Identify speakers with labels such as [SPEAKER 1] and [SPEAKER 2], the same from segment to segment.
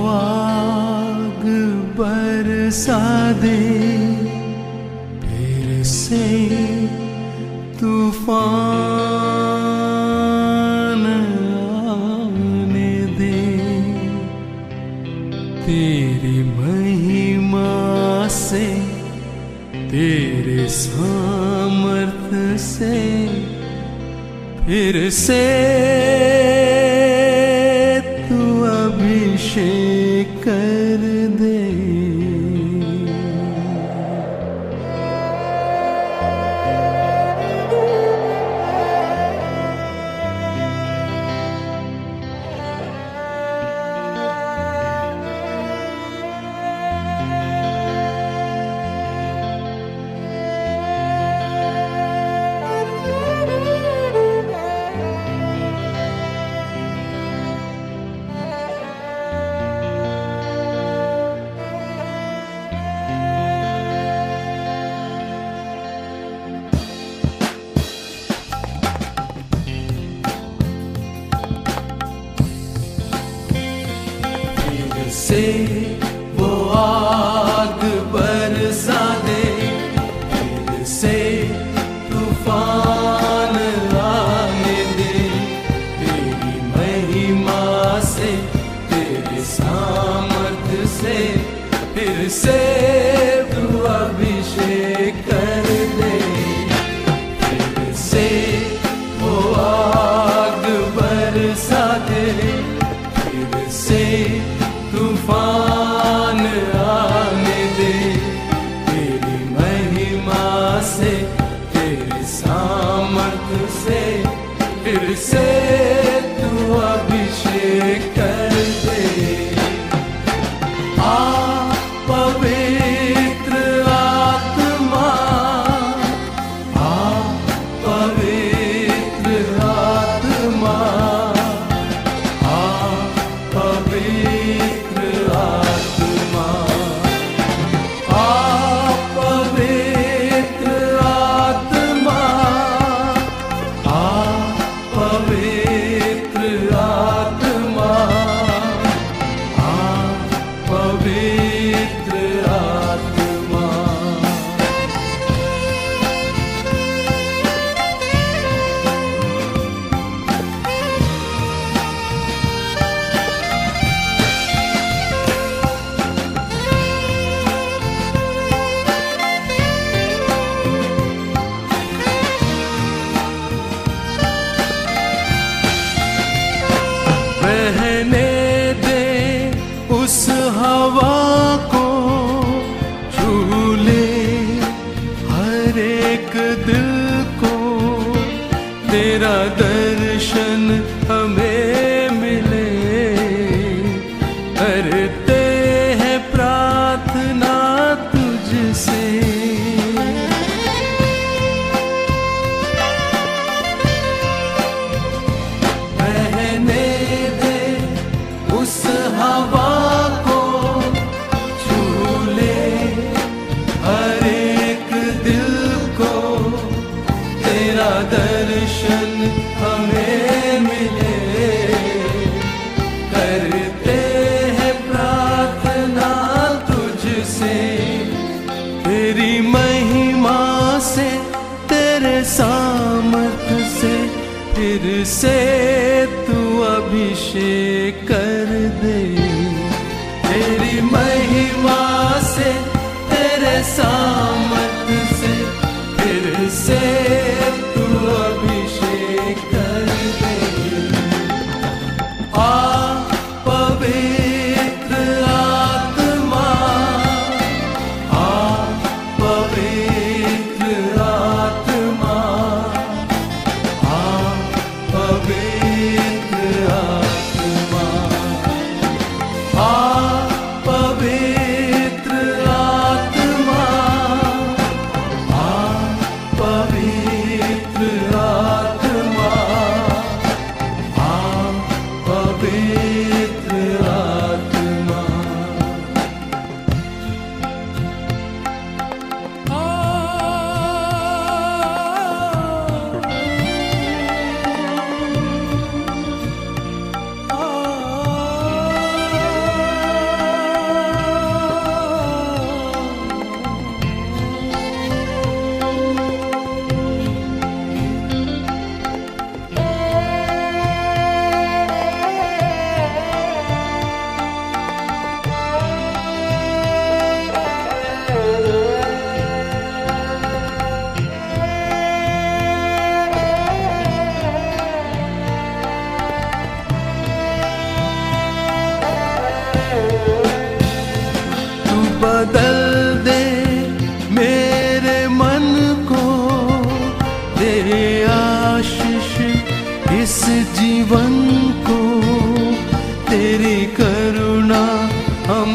[SPEAKER 1] आग बरसा दे, फिर से तूफान आने दे। तेरी महिमा से, तेरे सामर्थ्य से फिर से तू अभिषेक कर दे। से वो आग बरसा दे, फिर से तूफान आने दे। तेरी महिमा से, तेरे सामर्थ्य से फिर से तू अभिषेक कर दे। फिर से वो आग बरसा दे, फिर से तूफान आने दे। तेरी महिमा से, तेरे सामर्थ्य से फिर से तू अभिषेक कर दे। आ पवित्र आत्मा, आ पवित्र आत्मा, आ पवित्र आत्मा, आ पवित्र आत्मा, आ पवित्र आत्मा, आ पवित्र आत्मा। बहने दे उस हवा को, झूले हर एक दिल को। तेरा दर्शन हमें मिले, करते हैं प्रार्थना तुझसे। बहने उस हवा को, झूले हर एक दिल को। तेरा दर्शन हमें मिले, करते हैं प्रार्थना तुझसे। तेरी महिमा से, तेरे सामर्थ्य से फिर से तू अभिषेक कर दे। तेरी महिमा से, तेरे सामर्थ्य से फिर से तू अभिषेक कर दे। आ पवित्र आत्मा, आ पवित्र आत्मा, आ पवित्र आत्मा, आ पवित्र आत्मा, बदल दे मेरे मन को, तेरे आशीष इस जीवन को, तेरी करुणा हम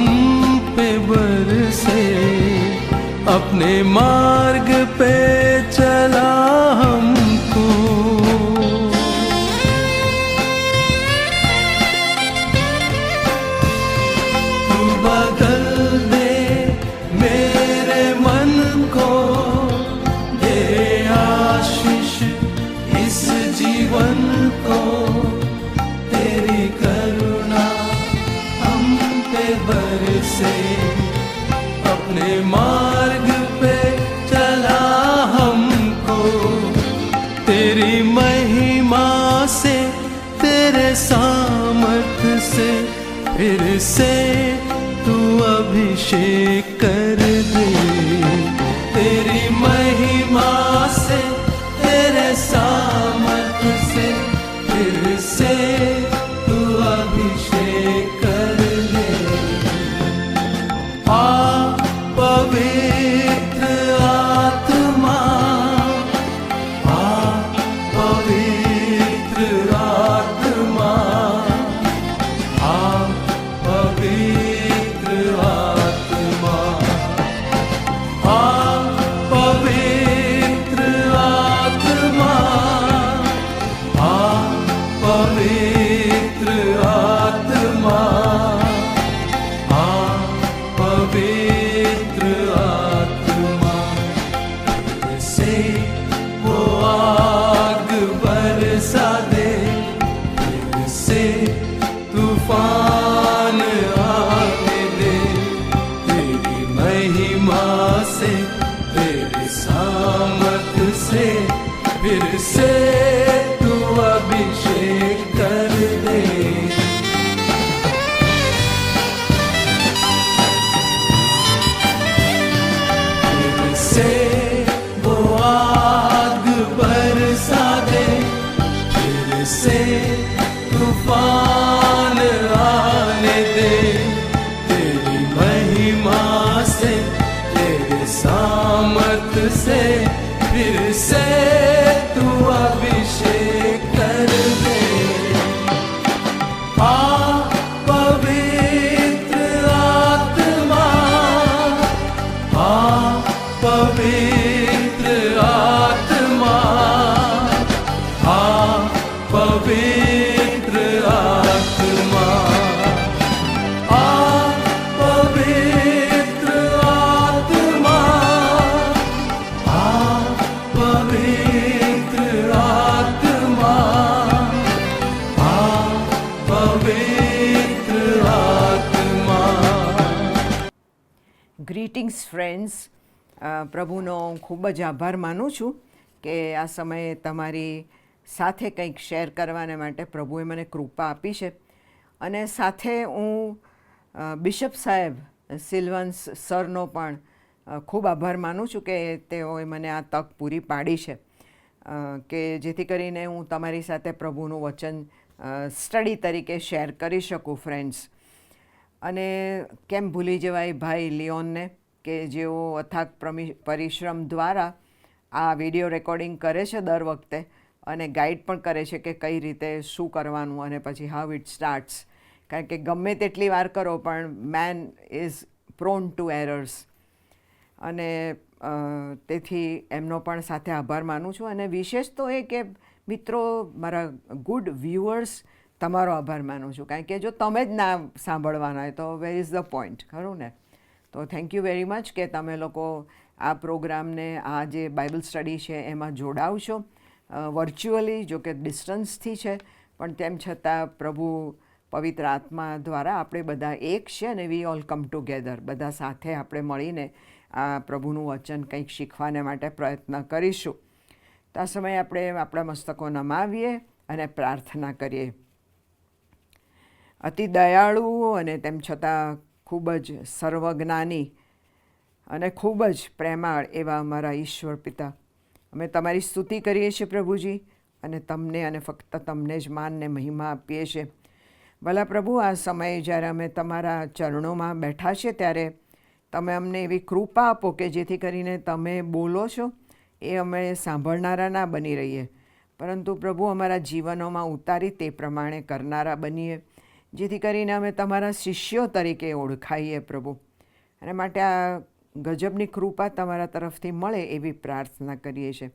[SPEAKER 1] पे बरसे, अपने मार्ग पे चला हमको। तू बदल दे मेरे मन को, दे आशीष इस जीवन को, तेरी करुणा हम पे बरसे, अपने मार्ग पे चला हमको। तेरी महिमा से, तेरे सामर्थ से, फिर से तू अभिषेक कर दे। तेरी महिमा से, तेरे सामर्थ से, फिर से तू अभिषेक कर दे। आ पवित्र आत्मा, आ पवित्र आत्मा, आ पवित्र आत्मा, आ पवित्र आत्मा, आ पवित्र आत्मा, आ पवित्र आत्मा। फिर से वो आग बरसा दे, फिर से तूफान आने दे, तेरी महिमा से, तेरे सामर्थ से, फिर से तू अभिषेक कर दे। फिर से वो आग बरसा दे, फिर से तूफान आने दे, तेरी महिमा से, तेरे सामर्थ से, फिर से तू अभिषेक कर दे। आ पवित्र आत्मा, आ पवित्र आत्मा, आ पवित्र आत्मा, आ पवित्र आत्मा, आ पवित्र आत्मा, आ पवित्र आत्मा।
[SPEAKER 2] ગ્રીટિંગ્સ ફ્રેન્ડ્સ, પ્રભુનો ખૂબ જ આભાર માનું છું કે આ સમયે તમારી સાથે કંઈક શેર કરવાને માટે પ્રભુએ મને કૃપા આપી છે. અને સાથે હું બિશપ સાહેબ સિલ્વન્સ સરનો પણ ખૂબ આભાર માનું છું કે તેઓએ મને આ તક પૂરી પાડી છે કે જેથી કરીને હું તમારી સાથે પ્રભુનું વચન સ્ટડી તરીકે શેર કરી શકું ફ્રેન્ડ્સ. અને કેમ ભૂલી જવાય ભાઈ લિયોનને કે જેઓ અથાગ પરિશ્રમ દ્વારા આ વિડીયો રેકોર્ડિંગ કરે છે દર વખતે અને ગાઈડ પણ કરે છે કે કઈ રીતે શું કરવાનું અને પછી હાઉ ઇટ સ્ટાર્ટ્સ. કારણ કે ગમે તેટલી વાર કરો પણ man is prone to errors. અને તેથી એમનો પણ સાથે આભાર માનું છું. અને વિશેષ તો એ કે મિત્રો, મારા ગુડ વ્યૂઅર્સ, તમારો આભાર માનું છું. કારણ કે જો તમે જ ના સાંભળવાના હોય તો વેર ઇઝ ધ પોઈન્ટ, ખરું ને? તો થેન્ક યુ વેરી મચ કે તમે લોકો આ પ્રોગ્રામને, આ જે બાઇબલ સ્ટડી છે એમાં જોડાવશો વર્ચ્યુઅલી, જો કે ડિસ્ટન્સથી છે, પણ તેમ છતાં પ્રભુ પવિત્ર આત્મા દ્વારા આપણે બધા એક છે અને વી ઓલ કમ ટુગેધર, બધા સાથે આપણે મળીને આ પ્રભુનું વચન કંઈક શીખવાને માટે પ્રયત્ન કરીશું. તો આ સમયે આપણે આપણા મસ્તકો નમાવીએ અને પ્રાર્થના કરીએ. અતિ દયાળુ અને તેમ છતાં ખૂબ જ સર્વજ્ઞાની અને ખૂબ જ પ્રેમાળ એવા અમારા ઈશ્વર પિતા, અમે તમારી સ્તુતિ કરીએ છીએ પ્રભુજી, અને તમને અને ફક્ત તમને જ માનને મહિમા આપીએ છીએ. ભલા પ્રભુ, આ સમયે જ્યારે અમે તમારા ચરણોમાં બેઠા છીએ ત્યારે તમે અમને એવી કૃપા આપો કે જેથી કરીને તમે બોલો છો એ અમે સાંભળનારા ના બની રહીએ, પરંતુ પ્રભુ અમારા જીવનોમાં ઉતારી તે પ્રમાણે કરનારા બનીએ, જેથી કરીને અમે તમારા શિષ્યો તરીકે ઓળખાઈએ પ્રભુ. અને માટે આ ગજબની કૃપા તમારા તરફથી મળે એવી પ્રાર્થના કરીએ છીએ.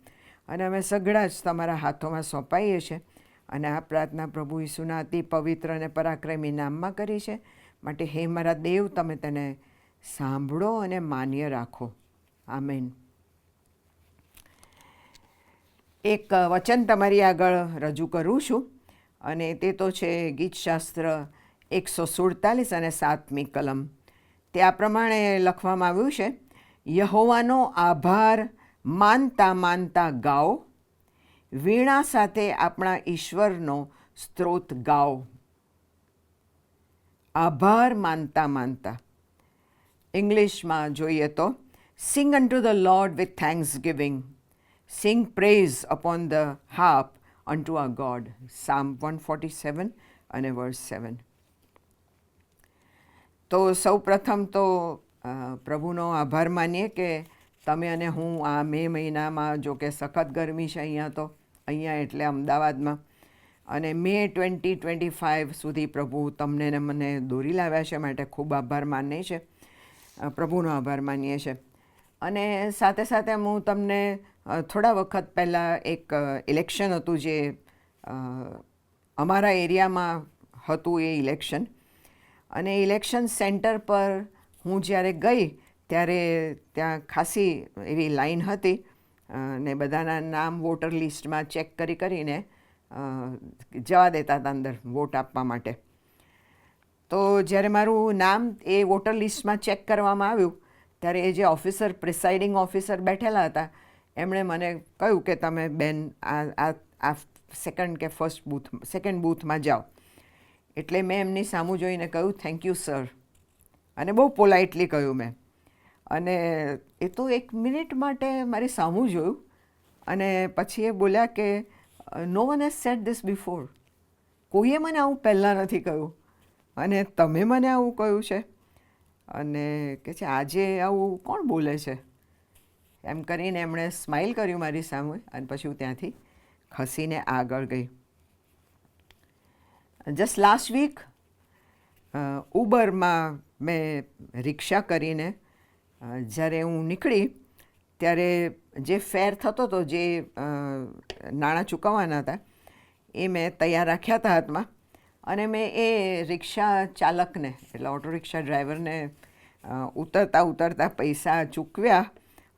[SPEAKER 2] અને અમે સઘળા જ તમારા હાથોમાં સોંપાઈએ છીએ. અને આ પ્રાર્થના પ્રભુ ઈસુના અતિ પવિત્ર અને પરાક્રમી નામમાં કરી છે. માટે હે મારા દેવ, તમે તેને સાંભળો અને માન્ય રાખો. આમેન. એક વચન તમારી આગળ રજૂ કરું છું, અને તે તો છે ગીતશાસ્ત્ર 147 અને 7મી કલમ. તે આ પ્રમાણે લખવામાં આવ્યું છે: યહોવાનો આભાર માનતા માનતા ગાઓ, વીણા સાથે આપણા ઈશ્વરનો સ્ત્રોત ગાઓ. આભાર માનતા માનતા. ઇંગ્લિશમાં જોઈએ તો sing unto the Lord with thanksgiving, sing praise upon the harp unto our God. Psalm 147 અને વર્સ 7. તો સૌ પ્રથમ તો પ્રભુનો આભાર માનીએ કે તમે અને હું આ મે મહિનામાં, જો કે સખત ગરમી છે અહીંયા એટલે અમદાવાદમાં, અને મે 2025 સુધી પ્રભુ તમને ને મને દોરી લાવ્યા છે, માટે ખૂબ આભાર માનીએ છે, પ્રભુનો આભાર માનીએ છીએ. અને સાથે સાથે હું તમને થોડા વખત પહેલાં એક ઇલેક્શન હતું જે અમારા એરિયામાં હતું, એ ઇલેક્શન. અને ઇલેક્શન સેન્ટર પર હું જ્યારે ગઈ ત્યારે ત્યાં ખાસી એવી લાઈન હતી, ને બધાના નામ વોટર લિસ્ટમાં ચેક કરીને જવા દેતા હતા અંદર વોટ આપવા માટે. તો જ્યારે મારું નામ એ વોટર લિસ્ટમાં ચેક કરવામાં આવ્યું ત્યારે એ જે ઓફિસર, પ્રિસાઇડિંગ ઓફિસર બેઠેલા હતા, એમણે મને કહ્યું કે તમે બેન આ સેકન્ડ બૂથમાં જાઓ. એટલે મેં એમની સામું જોઈને કહ્યું, થેન્ક યુ સર, અને બહુ પોલાઇટલી કહ્યું મેં. અને એ તો 1 મિનિટ માટે મારી સામું જોયું, અને પછી એ બોલ્યા કે no one has said this before. કોઈએ મને આવું પહેલાં નથી કહ્યું, અને તમે મને આવું કહ્યું છે. અને કે છે આજે આવું કોણ બોલે છે, એમ કરીને એમણે સ્માઇલ કર્યું મારી સામે, અને પછી હું ત્યાંથી ખસીને આગળ ગઈ. જસ્ટ લાસ્ટ વીક ઉબરમાં મેં રિક્ષા કરીને જ્યારે હું નીકળી ત્યારે જે ફેર થતો હતો, જે નાણાં ચૂકવવાના હતા, એ મેં તૈયાર રાખ્યા હતા હાથમાં. અને મેં એ રિક્ષા ચાલકને, એટલે ઓટો રિક્ષા ડ્રાઈવરને ઉતરતા પૈસા ચૂકવ્યા.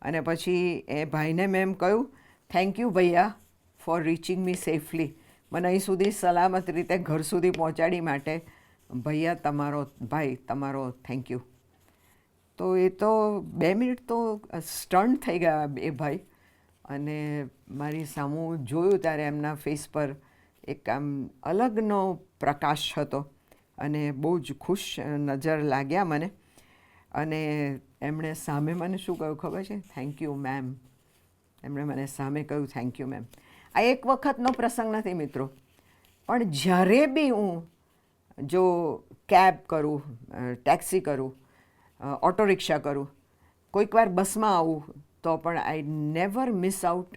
[SPEAKER 2] અને પછી એ ભાઈને મેં એમ કહ્યું, થેન્ક યુ ભૈયા ફોર રીચિંગ મી સેફલી. મને અહીં સુધી સલામત રીતે ઘર સુધી પહોંચાડી માટે ભૈયા તમારો થેન્ક યુ. તો એ તો 2 મિનિટ તો સ્ટન્ટ થઈ ગયા એ ભાઈ. અને મારી સામું જોયું ત્યારે એમના ફેસ પર એક આમ અલગનો પ્રકાશ હતો, અને બહુ જ ખુશ નજર લાગ્યા મને. અને એમણે સામે મને શું કહ્યું ખબર છે? Thank you ma'am. એમણે મને સામે કહ્યું, થેન્ક યુ મેમ. આ એક વખતનો પ્રસંગ નથી મિત્રો, પણ જ્યારે બી હું જો કેબ કરું, ટેક્સી કરું, ઓટો રિક્ષા કરું, કોઈક વાર બસમાં આવું, તો પણ I never miss out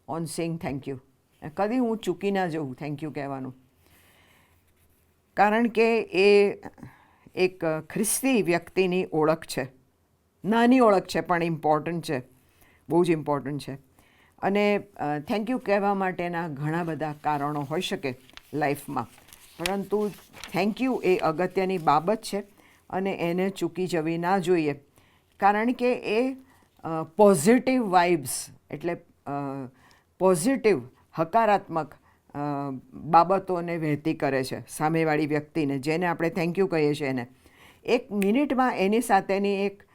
[SPEAKER 2] on saying thank you. કદી હું ચૂકી ના જઉં થેન્ક યુ કહેવાનું. કારણ કે એ એક ખ્રિસ્તી વ્યક્તિની ઓળખ છે. નાની ઓળખ છે પણ ઇમ્પોર્ટન્ટ છે, બહુ જ ઇમ્પોર્ટન્ટ છે. અને થેન્ક યુ કહેવા માટેના ઘણા બધા કારણો હોઈ શકે લાઈફમાં, પરંતુ થેન્ક યુ એ અગત્યની બાબત છે, અને એને ચૂકી જવી ના જોઈએ. કારણ કે એ પોઝિટિવ વાઇબ્સ, એટલે પોઝિટિવ હકારાત્મક બાબતોને વહેતી કરે છે સામેવાળી વ્યક્તિને, જેને આપણે થેન્ક યુ કહીએ છીએ એને. 1 મિનિટમાં એની સાથેની એક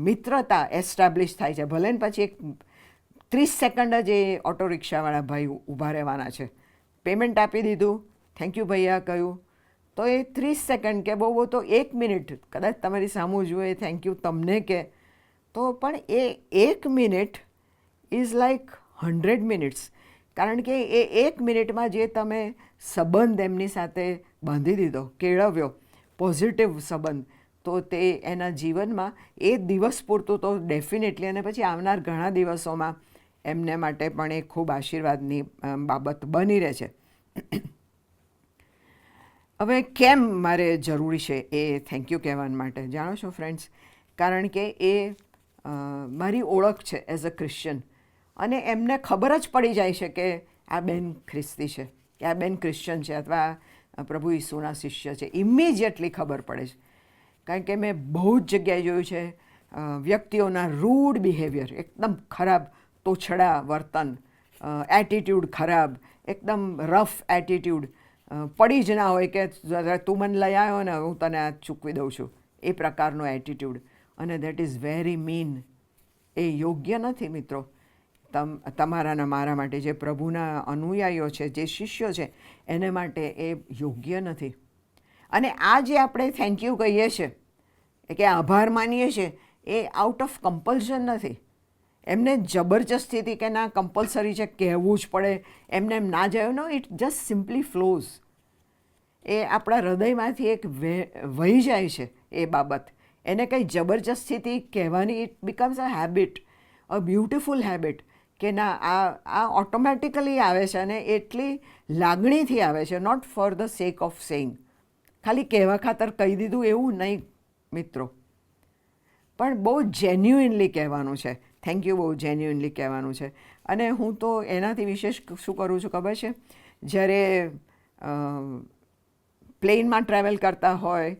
[SPEAKER 2] મિત્રતા એસ્ટાબ્લિશ થાય છે. ભલે ને પછી એક 30 સેકન્ડ જ એ ઓટો રિક્ષાવાળા ભાઈ ઊભા રહેવાના છે. પેમેન્ટ આપી દીધું, થેન્ક યુ ભૈયા કહ્યું, તો એ 30 સેકન્ડ કે બહુ તો 1 મિનિટ, કદાચ તમારી સામું જુએ થેન્ક યુ તમને કે, તો પણ એ 1 મિનિટ ઇઝ લાઈક 100 મિનિટ્સ. કારણ કે એ 1 મિનિટમાં જે તમે સંબંધ એમની સાથે બાંધી દીધો, કેળવ્યો, પોઝિટિવ સંબંધ, તો તે એના જીવનમાં એ દિવસ પૂરતું તો ડેફિનેટલી, અને પછી આવનાર ઘણા દિવસોમાં એમને માટે પણ એ ખૂબ આશીર્વાદની બાબત બની રહે છે. હવે કેમ મારે જરૂરી છે એ થેન્ક યુ કહેવા માટે, જાણો છો ફ્રેન્ડ્સ? કારણ કે એ મારી ઓળખ છે એઝ અ ક્રિશ્ચન, અને એમને ખબર જ પડી જાય છે કે આ બેન ખ્રિસ્તી છે, કે આ બેન ક્રિશ્ચન છે, અથવા પ્રભુ ઈસુના શિષ્ય છે. ઇમિડિયેટલી ખબર પડે છે. કારણ કે મેં બહુ જ જગ્યાએ જોયું છે વ્યક્તિઓના રૂડ બિહેવિયર, એકદમ ખરાબ તોછડા વર્તન, એટીટ્યૂડ ખરાબ, એકદમ રફ એટીટ્યૂડ, પડી જ ના હોય કે તું મને લઈ આવ્યો ને હું તને આ ચૂકવી દઉં છું, એ પ્રકારનો એટીટ્યૂડ. અને દેટ ઇઝ વેરી મીન. એ યોગ્ય નથી મિત્રો. તમારા ને મારા માટે, જે પ્રભુના અનુયાયીઓ છે, જે શિષ્યો છે, એને માટે એ યોગ્ય નથી. અને આ જે આપણે થેન્ક યુ કહીએ છીએ કે આભાર માનીએ છીએ, એ આઉટ ઓફ કમ્પલ્શન નથી. એમને જબરજસ્તીથી કે ના કમ્પલસરી છે કહેવું જ પડે, એમને એમ ના જાય. નો, ઇટ જસ્ટ સિમ્પલી ફ્લોઝ. એ આપણા હૃદયમાંથી એક વહી જાય છે એ બાબત. એને કંઈ જબરજસ્તીથી કહેવાની, it becomes a habit, a beautiful habit, કે ના આ ઓટોમેટિકલી આવે છે અને એટલી લાગણીથી આવે છે. Not for the sake of saying, ખાલી કહેવા ખાતર કહી દીધું એવું નહીં મિત્રો, પણ બહુ જેન્યુઇનલી કહેવાનું છે. થેન્ક યુ બહુ જેન્યુઇનલી કહેવાનું છે. અને હું તો એનાથી વિશેષ શું કરું છું ખબર છે? જ્યારે પ્લેનમાં ટ્રાવેલ કરતા હોય,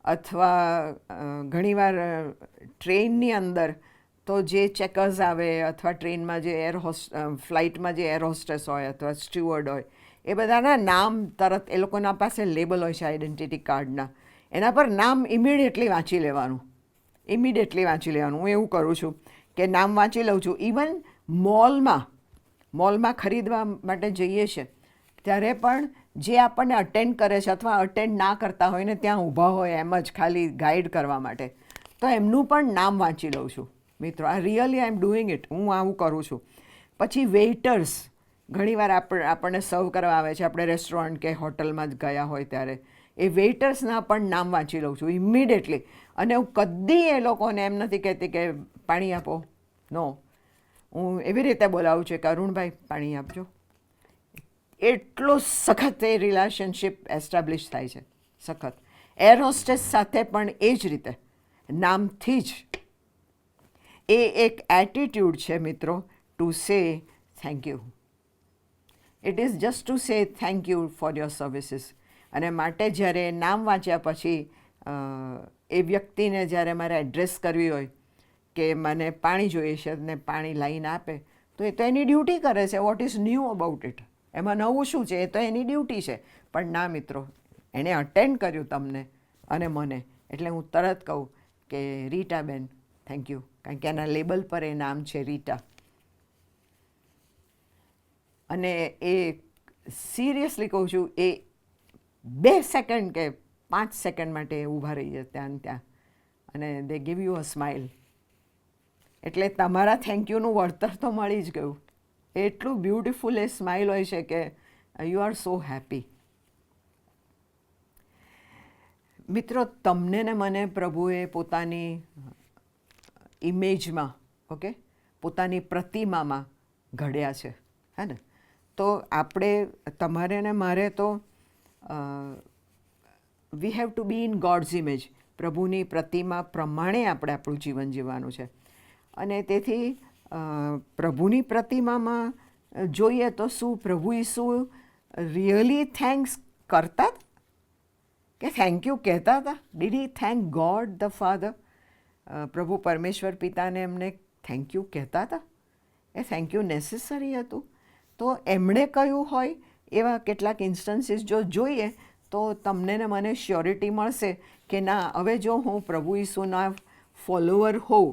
[SPEAKER 2] અથવા ઘણીવાર ટ્રેનની અંદર, તો જે ચેકર્સ આવે, અથવા ટ્રેનમાં જે ફ્લાઇટમાં જે એર હોસ્ટેસ હોય અથવા સ્ટીવર્ડ હોય, એ બધાના નામ તરત એ લોકોના પાસે લેબલ હોય છે આઈડેન્ટિટી કાર્ડના, એના પર નામ ઇમિડિયેટલી વાંચી લેવાનું. હું એવું કરું છું કે નામ વાંચી લઉં છું. ઇવન મોલમાં ખરીદવા માટે જઈએ છીએ ત્યારે પણ જે આપણને અટેન્ડ કરે છે અથવા અટેન્ડ ના કરતા હોય ને ત્યાં ઊભા હોય એમ જ ખાલી ગાઈડ કરવા માટે, તો એમનું પણ નામ વાંચી લઉં છું મિત્રો. આ really I am doing it. હું આવું કરું છું. પછી વેઇટર્સ ઘણીવાર આપણને સર્વ કરવા આવે છે, આપણે રેસ્ટોરન્ટ કે હોટલમાં જ ગયા હોય ત્યારે, એ વેઇટર્સના પણ નામ વાંચી લઉં છું ઇમિડિયેટલી. અને હું કદી એ લોકોને એમ નથી કહેતી કે પાણી આપો. નો, હું એવી રીતે બોલાવું છું કે અરુણભાઈ પાણી આપજો. એટલો સખત એ રિલેશનશિપ એસ્ટાબ્લિશ થાય છે, સખત. એર હોસ્ટેસ સાથે પણ એ જ રીતે, નામથી જ. એ એક એટીટ્યૂડ છે મિત્રો, to say thank you. It is just to say thank you for your services. અને માટે જ્યારે નામ વાંચ્યા પછી એ વ્યક્તિને જ્યારે મારે એડ્રેસ કરવી હોય કે મને પાણી જોઈએ છે ને પાણી લાવીને આપે, તો એ તો એની ડ્યુટી કરે છે. What is new about it? એમાં નવું શું છે? એ તો એની ડ્યુટી છે. પણ ના મિત્રો, એણે અટેન્ડ કર્યું તમને અને મને, એટલે હું તરત કહું કે રીટાબેન થેન્ક યુ. કારણ કે એના લેબલ પર એ નામ છે રીટા. અને એ સિરિયસલી કહું છું, એ 2 સેકન્ડ કે 5 સેકન્ડ માટે ઊભા રહી જાય ત્યાં ત્યાં, અને દે ગીવ યુ અ સ્માઇલ. એટલે તમારા થેન્ક યુનું વળતર તો મળી જ ગયું. એટલું બ્યુટિફુલ એ સ્માઇલ હોય છે કે યુ આર સો હેપી. મિત્રો, તમને ને મને પ્રભુએ પોતાની ઇમેજમાં, ઓકે, પોતાની પ્રતિમામાં ઘડ્યા છે, હે ને? તો આપણે, તમારે ને મારે તો we have to B in gods image. પ્રભુની પ્રતિમા પ્રમાણે આપણે આપણું જીવન જીવવાનું છે. અને તેથી પ્રભુની પ્રતિમામાં જોઈએ તો શું પ્રભુ ઈસુ રિયલી થેન્ક્સ કરતા કે થેન્ક યુ કહેતા હતા? Did he thank God the father? પ્રભુ પરમેશ્વર પિતાને એમને થેન્ક યુ કહેતા હતા? એ થેન્ક યુ નેસેસરી હતું? તો એમણે કહ્યું હોય એવા કેટલાક ઇન્સ્ટન્સીસ જો જોઈએ તો તમને ને મને શ્યોરિટી મળશે કે ના, હવે જો હું પ્રભુ ઈસુના ફોલોવર હોઉં,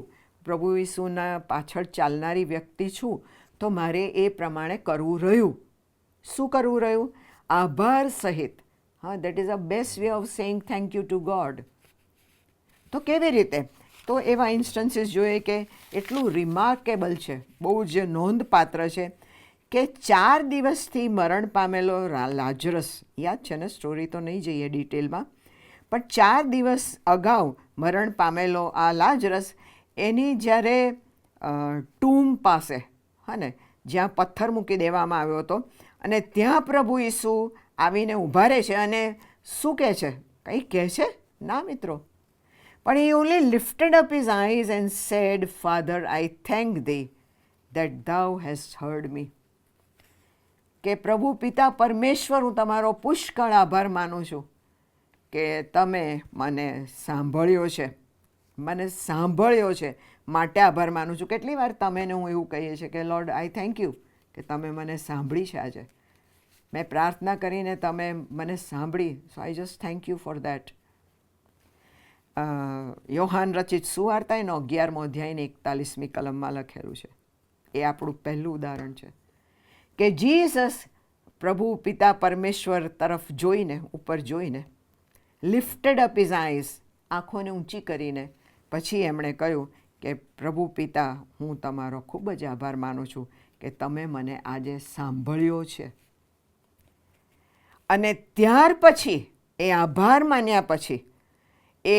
[SPEAKER 2] પ્રભુ ઈસુના પાછળ ચાલનારી વ્યક્તિ છું, તો મારે એ પ્રમાણે કરવું રહ્યું. શું કરવું રહ્યું? આભાર સહિત. હા, that is a best way of saying thank you two God. તો કેવી રીતે? તો એવા ઇન્સ્ટન્સીસ જોઈએ કે એટલું રિમાર્કેબલ છે, બહુ જ નોંધપાત્ર છે કે 4 દિવસથી મરણ પામેલો લાજરસ, યાદ છે ને સ્ટોરી? તો નહીં જઈએ ડિટેલમાં, પણ 4 દિવસ અગાઉ મરણ પામેલો આ લાજરસ એની જ્યારે ટૂમ પાસે હા ને જ્યાં પથ્થર મૂકી દેવામાં આવ્યો હતો અને ત્યાં પ્રભુ ઈસુ આવીને ઊભા રહે છે અને શું કહે છે? કંઈ કહે છે? ના મિત્રો, પણ he only lifted up his eyes and said, Father, I thank thee that thou hast heard me. કે પ્રભુ પિતા પરમેશ્વર, હું તમારો પુષ્કળ આભાર માનું છું કે તમે મને સાંભળ્યો છે, માટે આભાર માનું છું. કેટલી વાર તમે ને હું એવું કહીએ છીએ કે લોર્ડ, આઈ થેન્ક યુ કે તમે મને સાંભળી છે. આજે મેં પ્રાર્થના કરીને તમે મને સાંભળી, so I just thank you for that. Yohan રચિત સુવાર્તા એનો 11મો અધ્યાયની 41મી કલમમાં લખેલું છે. એ આપણું પહેલું ઉદાહરણ છે કે જીસસ પ્રભુ પિતા પરમેશ્વર તરફ જોઈને, ઉપર જોઈને, લિફ્ટેડ અપ હિઝ આઈઝ, આંખોને ઊંચી કરીને પછી એમણે કહ્યું કે પ્રભુ પિતા, હું તમારો ખૂબ જ આભાર માનું છું કે તમે મને આજે સાંભળ્યો છે. અને ત્યાર પછી એ આભાર માન્યા પછી એ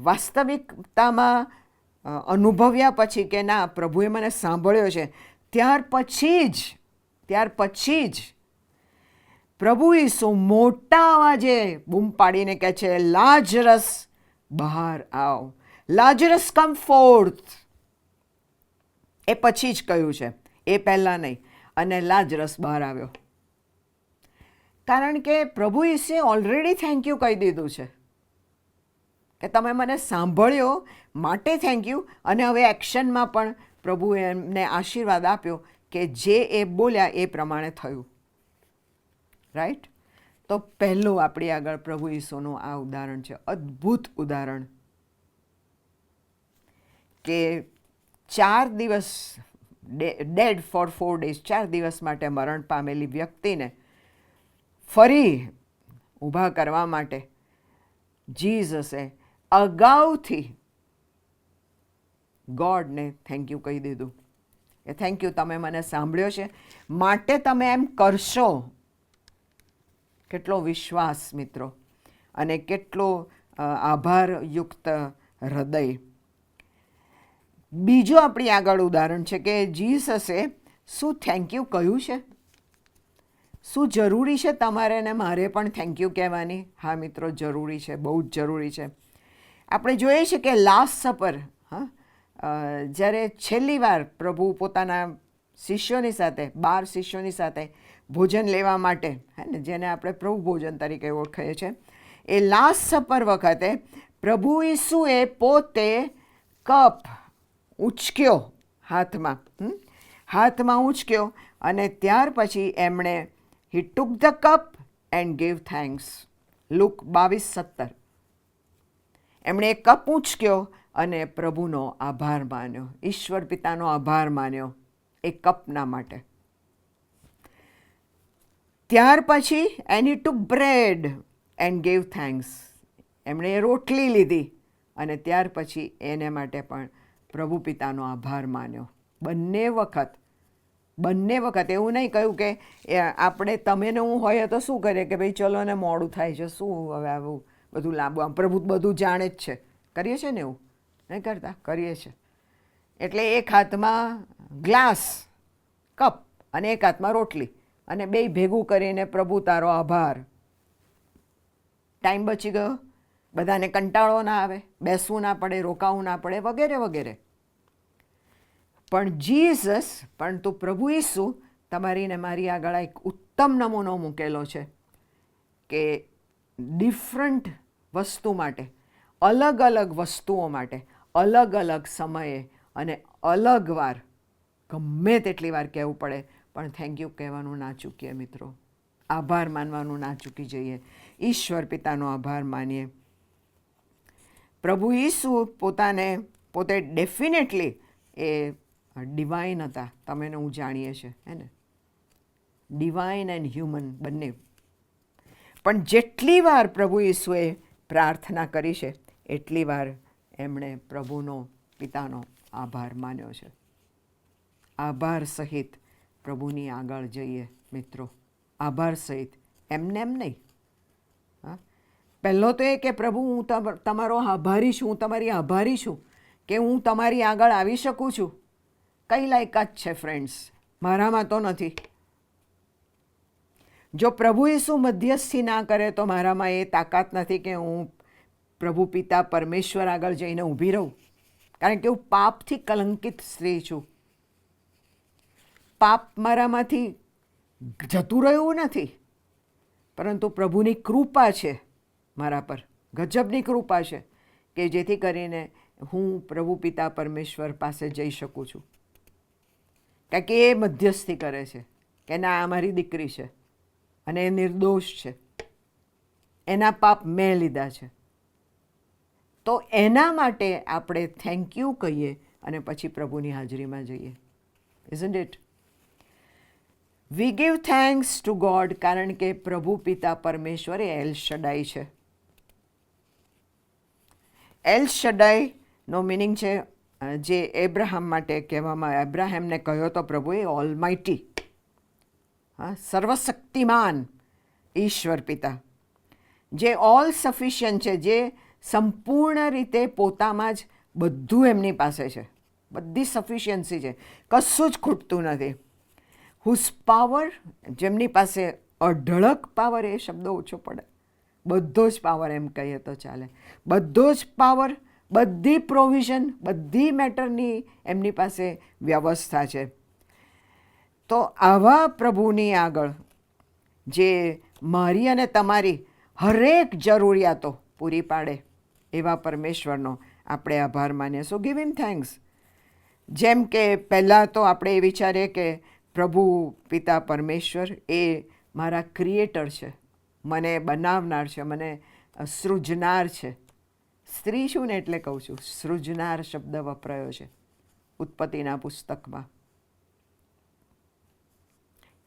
[SPEAKER 2] વાસ્તવિકતામાં અનુભવ્યા પછી કે ના, પ્રભુએ મને સાંભળ્યો છે, ત્યાર પછી જ પ્રભુ ઈસુ મોટા અવાજે બૂમ પાડીને કહે છે, લાજરસ બહાર આવ, લાજરસ કમ ફોર્થ. એ પછી જ કહ્યું છે, એ પહેલાં નહીં. અને લાજરસ બહાર આવ્યો, કારણ કે પ્રભુ ઈસુએ ઓલરેડી થેન્ક યુ કહી દીધું છે કે તમે મને સાંભળ્યો માટે થેન્ક યુ. અને હવે એક્શનમાં પણ પ્રભુએ એમને આશીર્વાદ આપ્યો કે જે એ બોલ્યા એ પ્રમાણે થયું. રાઈટ? તો પહેલું આપણી આગળ પ્રભુ ઈસુનું આ ઉદાહરણ છે, અદ્ભુત ઉદાહરણ કે 4 દિવસ ડેડ ફોર 4 days, 4 દિવસ માટે મરણ પામેલી વ્યક્તિને ફરી ઊભા કરવા માટે જીસસે અગાઉથી ગોડને થેન્ક યુ કહી દીધું કે થેન્ક યુ, તમે મને સાંભળ્યો છે માટે તમે એમ કરશો. કેટલો વિશ્વાસ મિત્રો, અને કેટલો આભારયુક્ત હૃદય. બીજું આપણી આગળ ઉદાહરણ છે કે જીસસે શું થેન્ક યુ કહ્યું છે? શું જરૂરી છે તમારે ને મારે પણ થેન્ક યુ કહેવાની? હા મિત્રો, જરૂરી છે, બહુ જ જરૂરી છે. આપણે જોઈએ છીએ કે લાસ્ટ સપર, જ્યારે છેલ્લી વાર પ્રભુ પોતાના શિષ્યોની સાથે, 12 શિષ્યોની સાથે ભોજન લેવા માટે, હે ને, જેને આપણે પ્રભુ ભોજન તરીકે ઓળખીએ છીએ, એ લાસ્ટ સપર વખતે પ્રભુ ઈસુએ પોતે કપ ઉંચક્યો, હાથમાં ઉંચક્યો, અને ત્યાર પછી એમણે he took the cup and gave thanks. Look 22:17. એમણે એ કપ ઉંચક્યો અને પ્રભુનો આભાર માન્યો, ઈશ્વર પિતાનો આભાર માન્યો એ કપના માટે. ત્યાર પછી and he took bread and gave thanks. એમણે એ રોટલી લીધી અને ત્યાર પછી એને માટે પણ પ્રભુ પિતાનો આભાર માન્યો. બંને વખત એવું નહીં કહ્યું કે આપણે તમે ને હું હોય તો શું કરીએ કે ભાઈ ચલો ને મોડું થાય છે, શું હવે આવું બધું લાંબુ, આમ પ્રભુ બધું જાણે જ છે, કરીએ છીએ ને એવું? નહીં કરતા? કરીએ છીએ. એટલે એક હાથમાં ગ્લાસ, કપ, અને એક હાથમાં રોટલી, અને બેય ભેગું કરીને પ્રભુ તારો આભાર. ટાઈમ બચી ગયો, બધાને કંટાળો ના આવે, બેસવું ના પડે, રોકાવું ના પડે, વગેરે વગેરે. પણ જીસસ, પરંતુ પ્રભુ ઈસુ તમારી ને મારી આગળ એક ઉત્તમ નમૂનો મૂકેલો છે કે ડિફરન્ટ વસ્તુ માટે, અલગ અલગ વસ્તુઓ માટે, અલગ અલગ સમયે અને અલગ વાર, ગમે તેટલી વાર કહેવું પડે પણ થેન્ક યુ કહેવાનું ના ચૂકીએ મિત્રો. આભાર માનવાનું ના ચૂકી જઈએ. ઈશ્વર પિતાનો આભાર માનીએ. પ્રભુ ઈસુ પોતે ડેફિનેટલી એ ડિવાઇન હતા, તમે ને હું જાણીએ છીએ, હે ને, ડિવાઇન એન્ડ હ્યુમન બંને. પણ જેટલી વાર પ્રભુ ઈસુએ પ્રાર્થના કરી છે એટલી વાર એમણે પ્રભુનો, પિતાનો આભાર માન્યો છે. આભાર સહિત પ્રભુની આગળ જઈએ મિત્રો, આભાર સહિત, એમને એમ નહીં. પહેલો તો એ કે પ્રભુ હું તમારો આભારી છું, હું તમારી આભારી છું કે હું તમારી આગળ આવી શકું છું. કઈ લાયકાત છે ફ્રેન્ડ્સ? મારામાં તો નથી. જો પ્રભુ ઈસુ મધ્યસ્થી ના કરે તો મારામાં એ તાકાત નથી કે હું પ્રભુ પિતા પરમેશ્વર આગળ જઈને ઊભી રહું. કારણ કે હું પાપથી કલંકિત સ્ત્રી છું. પાપ મારામાંથી જતું રહ્યું નથી, પરંતુ પ્રભુની કૃપા છે મારા પર, ગજબની કૃપા છે કે જેથી કરીને હું પ્રભુ પિતા પરમેશ્વર પાસે જઈ શકું છું. કારણ કે એ મધ્યસ્થી કરે છે કે ના, આ મારી દીકરી છે અને એ નિર્દોષ છે, એના પાપ મેં લીધા છે. તો એના માટે આપણે થેન્ક યુ કહીએ અને પછી પ્રભુની હાજરીમાં જઈએ. Isn't it? We give thanks two God, કારણ કે પ્રભુ પિતા પરમેશ્વર એ એલ શડાઈ છે. એલ શડાઈનો મિનિંગ છે જે એબ્રાહમ માટે કહેવામાં, એબ્રાહિમને કહ્યો તો પ્રભુએ, ઓલમાઇટી, સર્વશક્તિમાન ઈશ્વર પિતા, જે ઓલ સફિશિયન્ટ છે, જે સંપૂર્ણ રીતે પોતામાં જ બધું એમની પાસે છે, બધી સફિશિયન્સી છે, કશું જ ખૂટતું નથી. હુઝ પાવર, જેમની પાસે અઢળક પાવર, એ શબ્દ ઓછો પડે, બધો જ પાવર એમ કહીએ તો ચાલે, બધો જ પાવર, બધી પ્રોવિઝન, બધી મેટરની એમની પાસે વ્યવસ્થા છે. તો આવા પ્રભુની આગળ જે મારી અને તમારી હરેક જરૂરિયાતો પૂરી પાડે એવા પરમેશ્વરનો આપણે આભાર માનીએ. સો ગીવ હિમ થેન્ક્સ. જેમ કે પહેલાં તો આપણે એ વિચારીએ કે પ્રભુ પિતા પરમેશ્વર એ મારા ક્રિએટર છે, મને બનાવનાર છે, મને સૃજનાર છે. સ્ત્રી છું ને એટલે કહું છું, સૃજનાર શબ્દ વપરાયો છે ઉત્પત્તિના પુસ્તકમાં,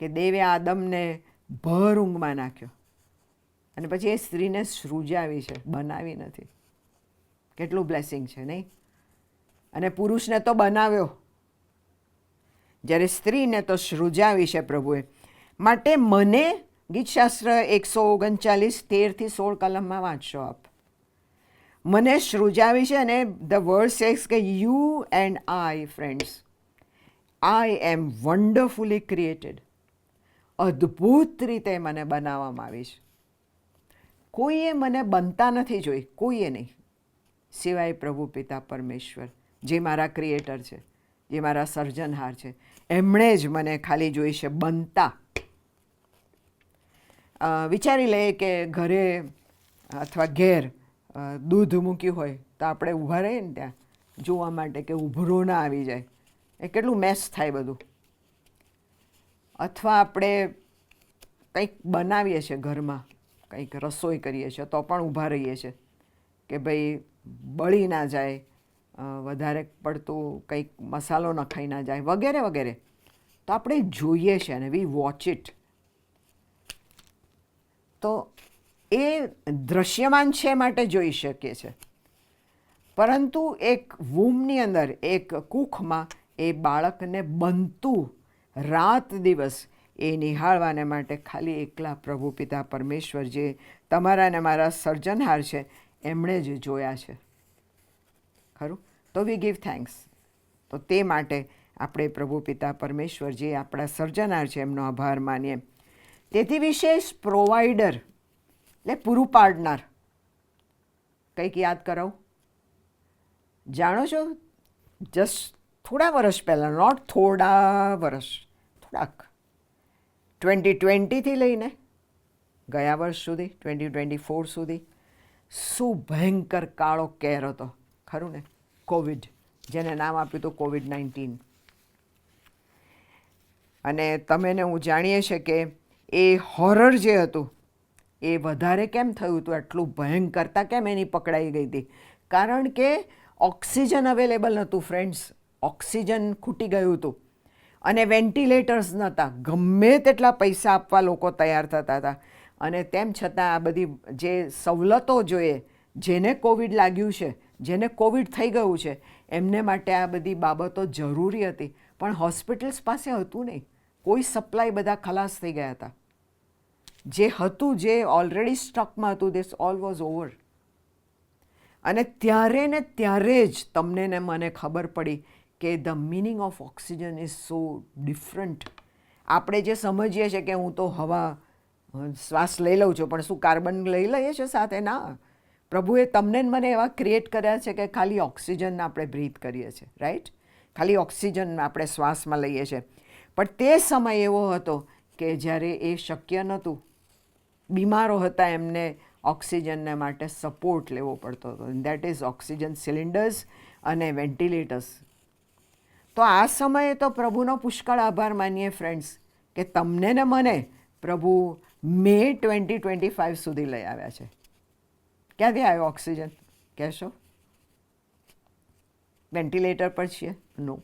[SPEAKER 2] કે દેવે આદમને ભર ઊંઘમાં નાખ્યો અને પછી એ સ્ત્રીને સૃજાવી છે, બનાવી નથી. કેટલું બ્લેસિંગ છે નહીં? અને પુરુષને તો બનાવ્યો, જ્યારે સ્ત્રીને તો સૃજાવી છે પ્રભુએ. માટે મને ગીતશાસ્ત્ર 139:13-16 કલમમાં વાંચશો આપ. મને સૃજાવી છે, અને ધ વર્ડ સેઝ કે you and I, friends, I am wonderfully created. અદ્ભુત રીતે મને બનાવવામાં આવી છે. કોઈએ મને બનતા નથી જોઈ, કોઈએ નહીં, સિવાય પ્રભુ પિતા પરમેશ્વર, જે મારા ક્રિએટર છે, જે મારા સર્જનહાર છે. એમણે જ મને ખાલી જોઈ છે બનતા. વિચારી લઈએ કે ઘરે અથવા ઘેર દૂધ મૂક્યું હોય તો આપણે ઊભા રહીએ ને ત્યાં જોવા માટે કે ઉભરો ના આવી જાય, એ કેટલું મેસ થાય બધું. અથવા આપણે કંઈક બનાવીએ છીએ ઘરમાં, કંઈક રસોઈ કરીએ છીએ તો પણ ઊભા રહીએ છીએ કે ભાઈ બળી ના જાય, વધારે પડતું કંઈક મસાલો નખાઈ ના જાય, વગેરે વગેરે. તો આપણે જોઈએ છીએ અને વી વોચ ઇટ. તો એ દૃશ્યમાન છે માટે જોઈ શકીએ છીએ. પરંતુ એક વૂમની અંદર, એક કૂખમાં એ બાળકને બનતું રાત દિવસ એ નિહાળવાને માટે ખાલી એકલા પ્રભુ પિતા પરમેશ્વર, જે તમારા અને મારા સર્જનહાર છે, એમણે જ જોયા છે. ખરું? તો વી ગીવ થેન્ક્સ. તો તે માટે આપણે પ્રભુ પિતા પરમેશ્વર, જે આપણા સર્જનહાર છે, એમનો આભાર માનીએ. તેથી વિશેષ પ્રોવાઈડર એટલે પૂરું પાડનાર. કંઈક યાદ કરાવું? જાણો છો, જસ્ટ થોડા વર્ષ પહેલાં, નોટ થોડા વર્ષ, થોડાક, 2020થી લઈને ગયા વર્ષ સુધી, 2024 સુધી, શું ભયંકર કાળો કેર હતો, ખરું ને? કોવિડ, જેને નામ આપ્યું હતું COVID-19. અને તમે ને હું જાણીએ છીએ કે એ હોરર જે હતું એ વધારે કેમ થયું હતું, આટલું ભયંકરતા કેમ એની પકડાઈ ગઈ હતી? કારણ કે ઓક્સિજન અવેલેબલ નહોતું ફ્રેન્ડ્સ, ઓક્સિજન ખૂટી ગયું હતું અને વેન્ટિલેટર્સ નહોતા. ગમે તેટલા પૈસા આપવા લોકો તૈયાર થતા હતા, અને તેમ છતાં આ બધી જે સવલતો જોઈએ, જેને કોવિડ લાગ્યું છે, જેને કોવિડ થઈ ગયું છે, એમને માટે આ બધી બાબતો જરૂરી હતી, પણ હોસ્પિટલ્સ પાસે હતું નહીં, કોઈ સપ્લાય, બધા ખલાસ થઈ ગયા હતા. જે હતું, જે ઓલરેડી સ્ટકમાં હતું, ધીસ ઓલ વોઝ ઓવર. અને ત્યારે ને ત્યારે જ તમને ને મને ખબર પડી કે the meaning of oxygen is so different. આપણે જે સમજીએ છીએ કે હું તો હવા શ્વાસ લઈ લઉં છું, પણ શું કાર્બન લઈ લઈએ છીએ સાથે? ના. પ્રભુએ તમને ને મને એવા ક્રિએટ કર્યા છે કે ખાલી ઓક્સિજન આપણે બ્રીથ કરીએ છીએ, રાઈટ? ખાલી ઓક્સિજન આપણે શ્વાસમાં લઈએ છીએ. પણ તે સમય એવો હતો કે જ્યારે એ શક્ય નહોતું. બીમારો હતા, એમને ઓક્સિજનને માટે સપોર્ટ લેવો પડતો હતો. દેટ ઇઝ ઓક્સિજન સિલિન્ડર્સ અને વેન્ટિલેટર્સ. તો આ સમયે તો પ્રભુનો પુષ્કળ આભાર માનીએ ફ્રેન્ડ્સ કે તમને ને મને પ્રભુ મે 2025 સુધી લઈ આવ્યા છે. ક્યાંથી આવ્યો ઓક્સિજન કહેશો? વેન્ટિલેટર પર છીએ? નો.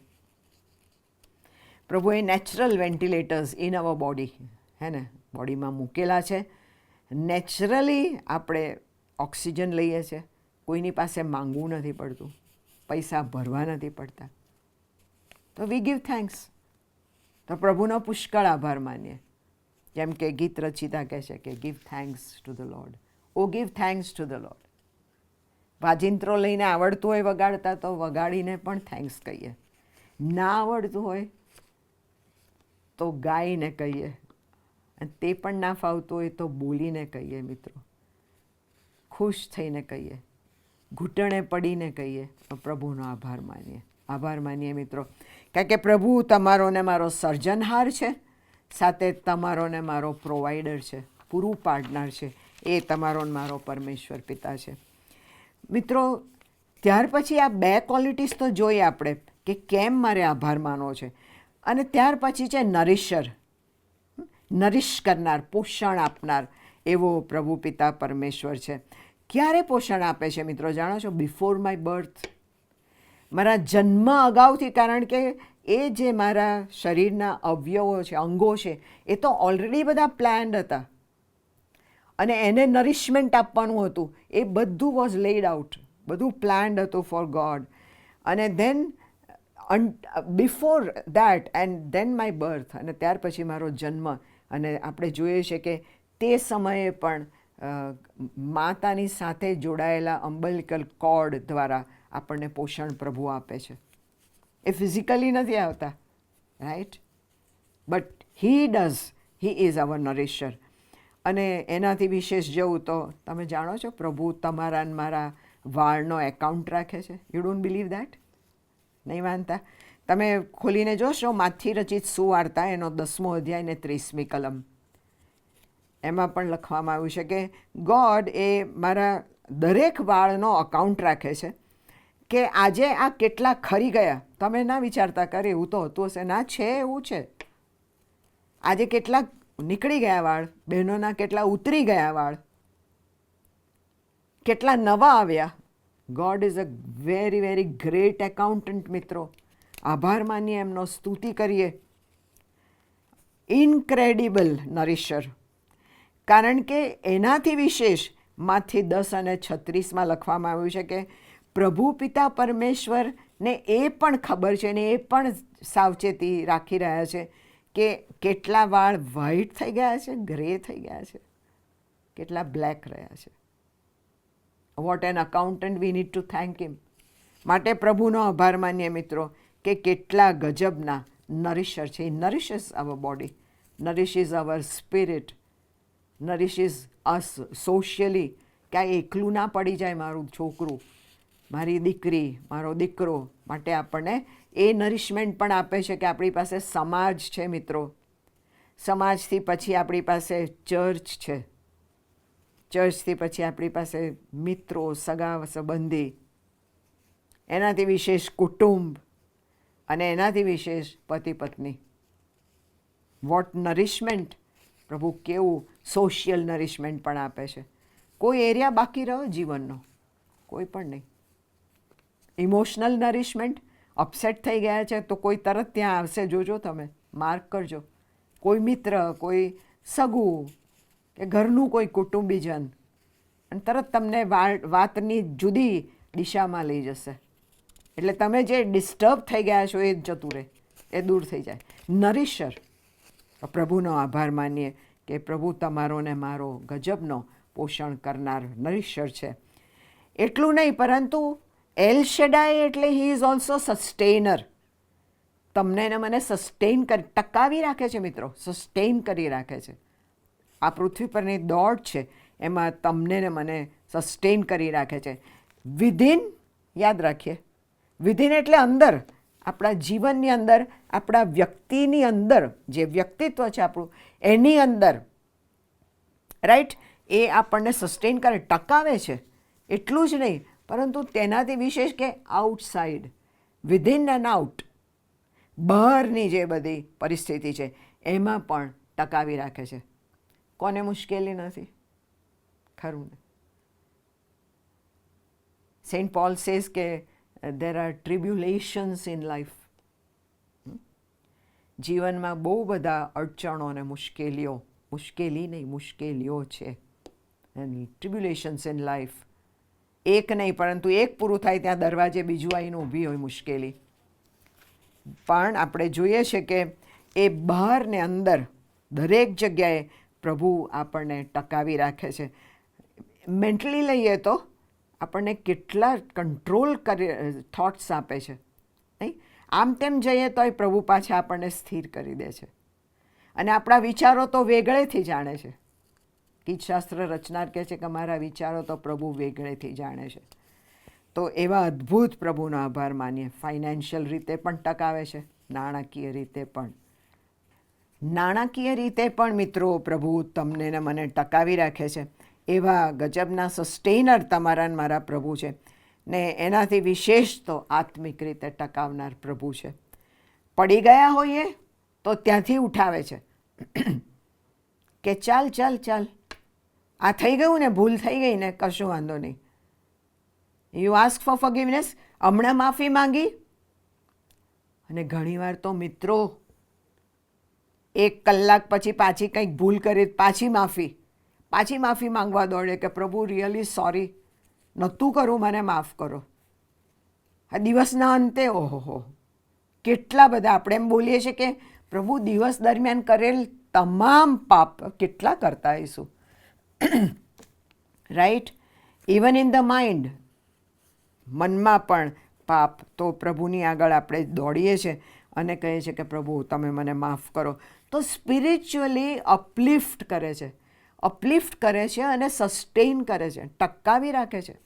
[SPEAKER 2] પ્રભુએ natural ventilators in our body, હે ને, બોડીમાં મૂકેલા છે. નેચરલી આપણે ઓક્સિજન લઈએ છીએ. કોઈની પાસે માંગવું નથી પડતું, પૈસા ભરવા નથી પડતા. તો વી ગીવ થેન્ક્સ. તો પ્રભુનો પુષ્કળ આભાર માનીએ. જેમ કે ગીત રચિતા કહે છે કે give thanks to the Lord. O give thanks to the Lord. વાજિંત્રો લઈને આવડતું હોય વગાડતા તો વગાડીને પણ થેન્ક્સ કહીએ. ના આવડતું હોય તો ગાઈને કહીએ. અને તે પણ ના ફાવતું હોય તો બોલીને કહીએ. મિત્રો, ખુશ થઈને કહીએ, ઘૂંટણે પડીને કહીએ. તો પ્રભુનો આભાર માનીએ. આભાર માનીએ મિત્રો, કારણ કે પ્રભુ તમારો ને મારો સર્જનહાર છે, સાથે તમારો ને મારો પ્રોવાઈડર છે, પૂરું પાડનાર છે. એ તમારો ને મારો પરમેશ્વર પિતા છે. મિત્રો, ત્યાર પછી આ બે ક્વોલિટીઝ તો જોઈએ આપણે કે કેમ મારે આભાર માનવો છે. અને ત્યાર પછી છે નરિશર, નરિશ કરનાર, પોષણ આપનાર એવો પ્રભુ પિતા પરમેશ્વર છે. ક્યારે પોષણ આપે છે મિત્રો જાણો છો? બિફોર માય બર્થ, મારા જન્મ અગાઉથી. કારણ કે એ જે મારા શરીરના અવયવો છે, અંગો છે, એ તો ઓલરેડી બધા પ્લાન્ડ હતા અને એને નરિશમેન્ટ આપવાનું હતું. એ બધું વોઝ લેડ આઉટ, બધું પ્લાન્ડ હતું ફોર ગોડ. અને then before that and then my birth, અને ત્યાર પછી મારો જન્મ. અને આપણે જોઈએ છે કે તે સમયે પણ માતાની સાથે જોડાયેલા અમ્બલિકલ કોર્ડ દ્વારા આપણને પોષણ પ્રભુ આપે છે. એ ફિઝિકલી નથી આવતા, right? But he does, he is our nourisher. અને એનાથી વિશેષ જવું તો તમે જાણો છો, પ્રભુ તમારા ને મારા વાળનો એકાઉન્ટ રાખે છે. You don't believe that? નહીં માનતા? તમે ખોલીને જોશો માથી રચિત સુવાર્તા, એનો 10મો અધ્યાય ને 30મી કલમ. એમાં પણ લખવામાં આવ્યું છે કે ગોડ એ મારા દરેક વાળનો અકાઉન્ટ રાખે છે કે આજે આ કેટલા ખરી ગયા. તમે ના વિચારતા કરે એવું તો હતું હશે. ના, છે, એવું છે. આજે કેટલા નીકળી ગયા વાળ, બહેનોના કેટલા ઉતરી ગયા વાળ, કેટલા નવા આવ્યા. God is a very very great accountant મિત્રો. આભાર માનીએ, એમનો સ્તુતિ કરીએ. ઇનક્રેડિબલ નરિશર. કારણ કે એનાથી વિશેષ માંથી 10 અને 36માં લખવામાં આવ્યું છે કે પ્રભુ પિતા પરમેશ્વરને એ પણ ખબર છે ને એ પણ સાવચેતી રાખી રહ્યા છે કે કેટલા વાળ વ્હાઈટ થઈ ગયા છે, ગ્રે થઈ ગયા છે, કેટલા બ્લેક રહ્યા છે. What an accountant we need to thank him. માટે પ્રભુનો આભાર માનીએ મિત્રો કે કેટલા ગજબના નરિશર છે. Nourishes our body, nourishes our spirit, nourishes us socially. કે આ એકલું ના પડી જાય મારું છોકરું, મારી દીકરી, મારો દીકરો. માટે આપણને એ નરિશમેન્ટ પણ આપે છે કે આપણી પાસે સમાજ છે મિત્રો. સમાજથી પછી આપણી પાસે ચર્ચ છે. ચર્ચથી પછી આપણી પાસે મિત્રો, સગા સંબંધી, એનાથી વિશેષ કુટુંબ, અને એનાથી વિશેષ પતિ પત્ની. વોટ નરિશમેન્ટ! પ્રભુ કેવું સોશિયલ નરિશમેન્ટ પણ આપે છે. કોઈ એરિયા બાકી રહ્યો જીવનનો? કોઈ પણ નહીં. ઇમોશનલ નરિશમેન્ટ, અપસેટ થઈ ગયા છે તો કોઈ તરત ત્યાં આવશે, જોજો તમે, માર્ક કરજો. કોઈ મિત્ર, કોઈ સગું કે ઘરનું કોઈ કુટુંબીજન, અને તરત તમને વાતની જુદી દિશામાં લઈ જશે. એટલે તમે જે ડિસ્ટર્બ થઈ ગયા છો એ જ જતું રહે, એ દૂર થઈ જાય. નરિશર. પ્રભુનો આભાર માનીએ કે પ્રભુ તમારો ને મારો ગજબનો પોષણ કરનાર નરીશર છે. એટલું નહીં, પરંતુ એલ શેડાય એટલે હી ઇઝ ઓલ્સો સસ્ટેનર. તમને ને મને સસ્ટેન કરી, ટકાવી રાખે છે મિત્રો, સસ્ટેન કરી રાખે છે. આ પૃથ્વી પરની દોડ છે એમાં તમને ને મને સસ્ટેન કરી રાખે છે. વિધિન, યાદ રાખીએ, વિધિન એટલે અંદર, આપણા જીવનની અંદર, આપણા વ્યક્તિની અંદર, જે વ્યક્તિત્વ છે આપણું એની અંદર, રાઈટ, એ આપણને સસ્ટેન કરે, ટકાવે છે. એટલું જ નહીં, પરંતુ તેનાથી વિશેષ કે આઉટસાઇડ, વિધિન એન્ડ આઉટ, બહારની જે બધી પરિસ્થિતિ છે એમાં પણ ટકાવી રાખે છે. કોને મુશ્કેલી નથી? ખરું ને? સેન્ટ પોલ સેઝ કે there are tribulations in life. જીવનમાં બહુ બધા અડચણો અને મુશ્કેલીઓ, મુશ્કેલી નહીં, મુશ્કેલીઓ છે. ટ્રિબ્યુલેશન્સ ઇન લાઈફ. એક નહીં, પરંતુ એક પૂરું થાય ત્યાં દરવાજે બીજું આવીને ઊભી હોય મુશ્કેલી. પણ આપણે જોઈએ છે કે એ બહાર ને અંદર દરેક જગ્યાએ પ્રભુ આપણને ટકાવી રાખે છે. મેન્ટલી લઈએ તો આપણને કેટલા કંટ્રોલ કરી થોટ્સ આપે છે, નહીં? આમ તેમ જઈએ તોય પ્રભુ પાછા આપણને સ્થિર કરી દે છે. અને આપણા વિચારો તો વેગળેથી જાણે છે. ગીતશાસ્ત્ર રચનાર કહે છે કે અમારા વિચારો તો પ્રભુ વેગળેથી જાણે છે. તો એવા અદ્ભુત પ્રભુનો આભાર માનીએ. ફાઇનાન્શિયલ રીતે પણ ટકાવે છે, નાણાકીય રીતે પણ. નાણાકીય રીતે પણ મિત્રો પ્રભુ તમને ને મને ટકાવી રાખે છે. એવા ગજબના સસ્ટેનર તમારા ને મારા પ્રભુ છે. ને એનાથી વિશેષ તો આત્મિક રીતે ટકાવનાર પ્રભુ છે. પડી ગયા હોઈએ તો ત્યાંથી ઉઠાવે છે કે ચાલ ચાલ ચાલ, આ થઈ ગયું ને, ભૂલ થઈ ગઈ ને, કશું વાંધો નહીં. યુ આસ્ક ફોર ફોરગિવનેસ, હમણાં માફી માંગી. અને ઘણીવાર તો મિત્રો 1 કલાક પછી પાછી કંઈક ભૂલ કરી, પાછી માફી માંગવા દોડે કે પ્રભુ રિયલી સોરી, નહોતું કરું, મને માફ કરો. આ દિવસના અંતે ઓહો કેટલા બધા આપણે એમ બોલીએ છીએ કે પ્રભુ દિવસ દરમિયાન કરેલ તમામ પાપ કેટલા કરતા હઈશું, right? Even in the mind, મનમાં પણ પાપ. તો પ્રભુની આગળ આપણે દોડીએ છીએ અને કહીએ છીએ કે પ્રભુ તમે મને માફ કરો. તો સ્પિરિચ્યુઅલી અપલિફ્ટ કરે છે અને સસ્ટેન કરે છે, ટકાવી રાખે છે.